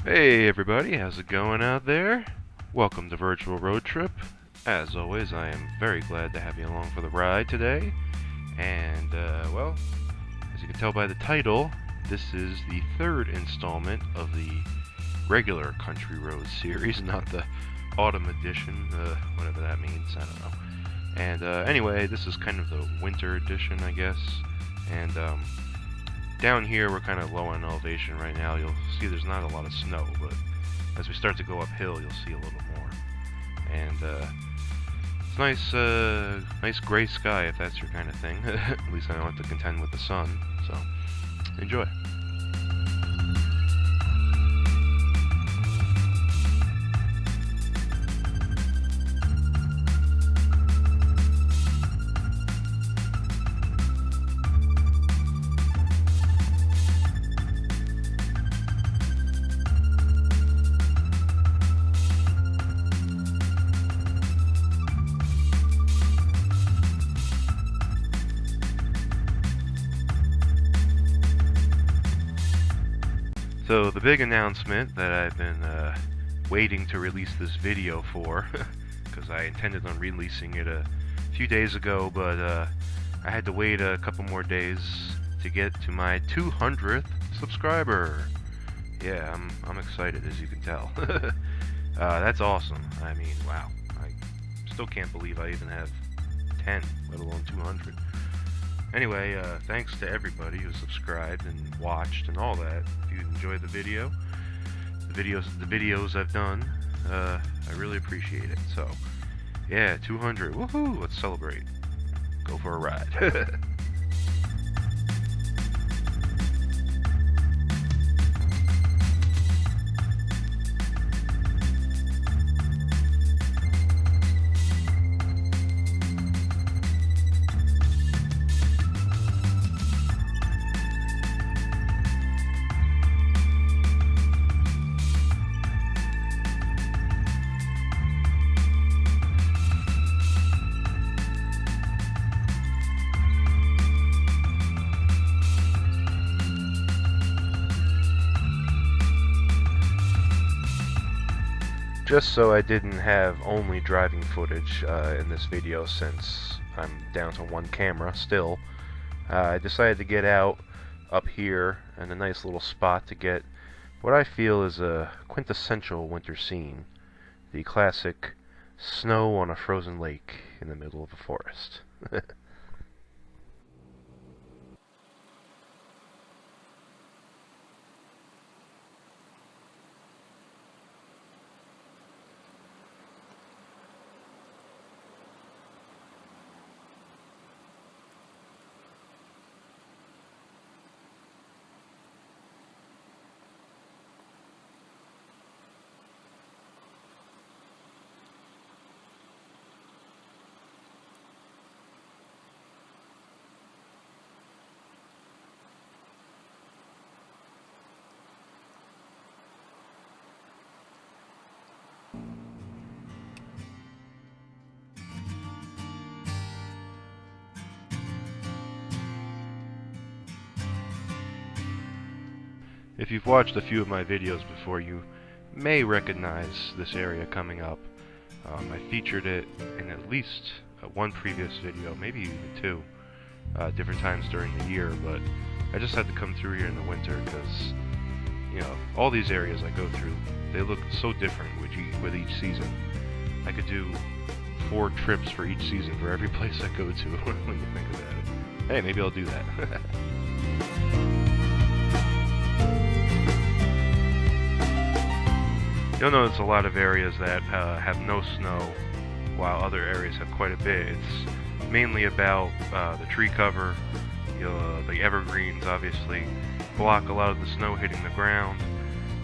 Hey everybody, how's it going out there? Welcome to Virtual Road Trip. As always, I am very glad to have you along for the ride today. And, well, as you can tell by the title, this is the third installment of the regular Country Road series, not the autumn edition, whatever that means, I don't know. And, anyway, this is kind of the winter edition, I guess. And, down here we're kind of low on elevation right now. You'll see there's not a lot of snow, but as we start to go uphill, you'll see a little more. And it's nice gray sky if that's your kind of thing. At least I don't have to contend with the sun. So enjoy. So the big announcement that I've been waiting to release this video for, because I intended on releasing it a few days ago, but I had to wait a couple more days to get to my 200th subscriber. Yeah, I'm excited, as you can tell. That's awesome. I mean, wow. I still can't believe I even have 10, let alone 200. Anyway, thanks to everybody who subscribed and watched and all that. If you enjoyed the videos I've done, I really appreciate it. So, yeah, 200. Woohoo! Let's celebrate. Go for a ride. Just so I didn't have only driving footage in this video, since I'm down to one camera still, I decided to get out up here in a nice little spot to get what I feel is a quintessential winter scene. The classic snow on a frozen lake in the middle of a forest. If you've watched a few of my videos before, you may recognize this area coming up. I featured it in at least one previous video, maybe even two, different times during the year, but I just had to come through here in the winter because, you know, all these areas I go through, they look so different with each season. I could do 4 trips for each season for every place I go to when you think about it. Hey, maybe I'll do that. You'll notice a lot of areas that have no snow, while other areas have quite a bit. It's mainly about the tree cover. The evergreens obviously block a lot of the snow hitting the ground,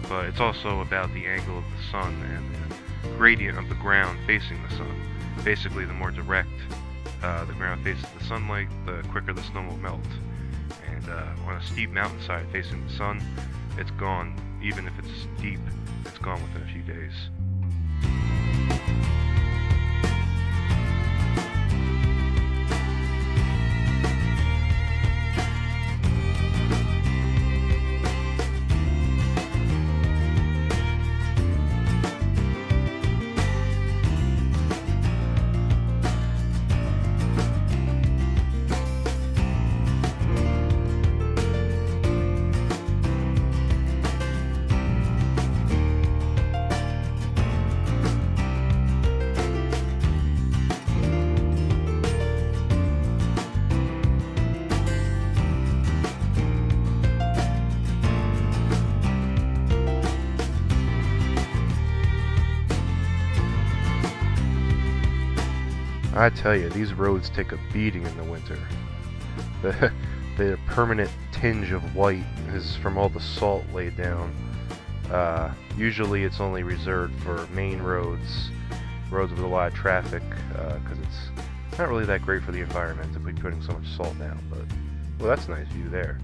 but it's also about the angle of the sun and the gradient of the ground facing the sun. Basically, the more direct the ground faces the sunlight, the quicker the snow will melt. And on a steep mountainside facing the sun, it's gone. Even if it's steep, it's gone within a few days. I tell you, these roads take a beating in the winter. The permanent tinge of white is from all the salt laid down. Usually it's only reserved for main roads with a lot of traffic, because it's not really that great for the environment to be putting so much salt down. But, well, that's a nice view there.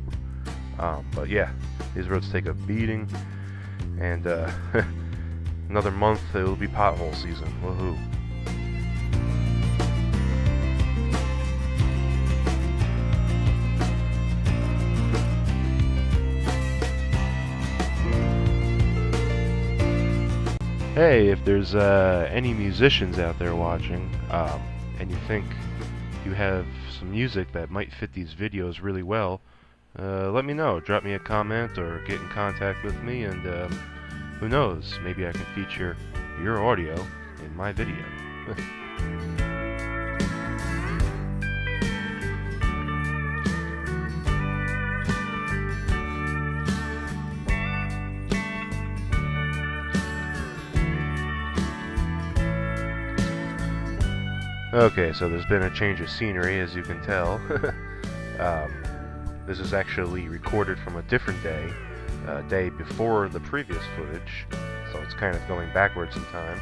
But yeah, these roads take a beating, and another month it'll be pothole season. Woohoo! Hey, if there's any musicians out there watching, and you think you have some music that might fit these videos really well, let me know. Drop me a comment or get in contact with me, and who knows, maybe I can feature your audio in my video. Okay, so there's been a change of scenery, as you can tell. This is actually recorded from a different day, day before the previous footage, so it's kind of going backwards in time.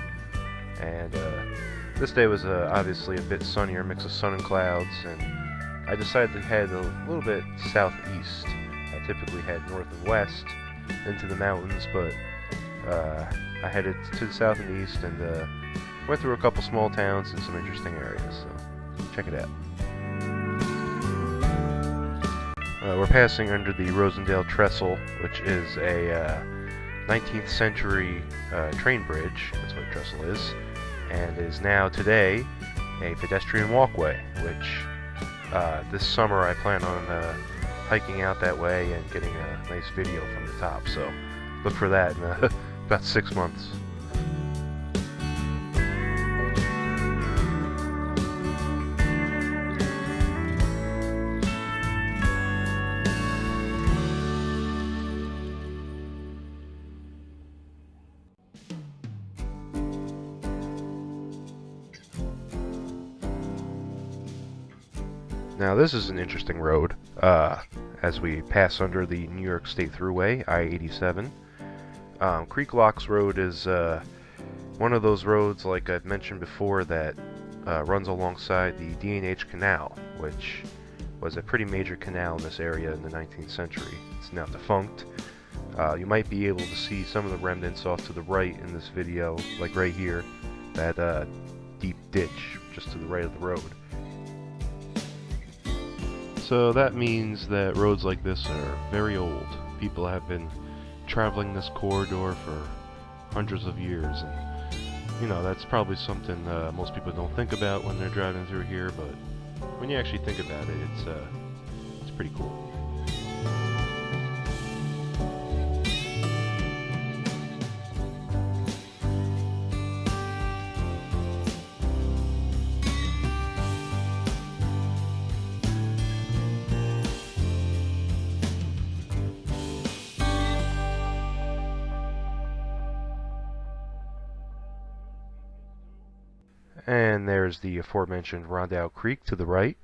And this day was obviously a bit sunnier, mix of sun and clouds, and I decided to head a little bit southeast. I typically head north and west into the mountains, but I headed to the south and east, and went through a couple small towns and some interesting areas, so check it out. We're passing under the Rosendale Trestle, which is a 19th century train bridge. That's what a trestle is, and is now today a pedestrian walkway, which this summer I plan on hiking out that way and getting a nice video from the top, so look for that in about 6 months. Now this is an interesting road, as we pass under the New York State Thruway, I-87. Creek Locks Road is one of those roads, like I've mentioned before, that runs alongside the D&H Canal, which was a pretty major canal in this area in the 19th century. It's now defunct. You might be able to see some of the remnants off to the right in this video, like right here, that deep ditch just to the right of the road. So that means that roads like this are very old. People have been traveling this corridor for hundreds of years, and you know, that's probably something most people don't think about when they're driving through here, but when you actually think about it, it's pretty cool. And there's the aforementioned Rondout Creek to the right.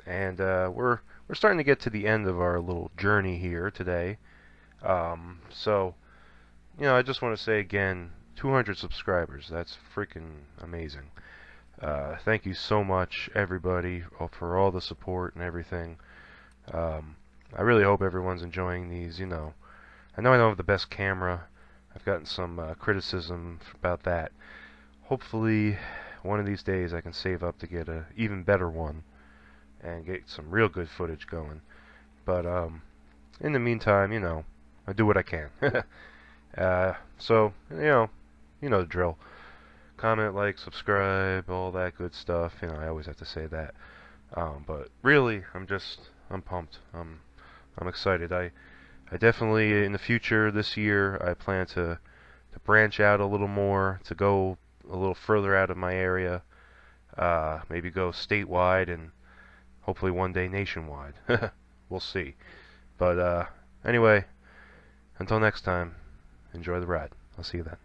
And we're starting to get to the end of our little journey here today. So, you know, I just want to say again, 200 subscribers. That's freaking amazing. Thank you so much, everybody, for all the support and everything. I really hope everyone's enjoying these. You know, I don't have the best camera. I've gotten some criticism about that. Hopefully, one of these days I can save up to get an even better one and get some real good footage going. But in the meantime, you know, I do what I can. So, you know the drill. Comment, like, subscribe, all that good stuff. You know, I always have to say that. But really, I'm pumped. I'm excited. I definitely, in the future, this year, I plan to branch out a little more, to go a little further out of my area, maybe go statewide, and hopefully one day nationwide. We'll see. But anyway, until next time, enjoy the ride. I'll see you then.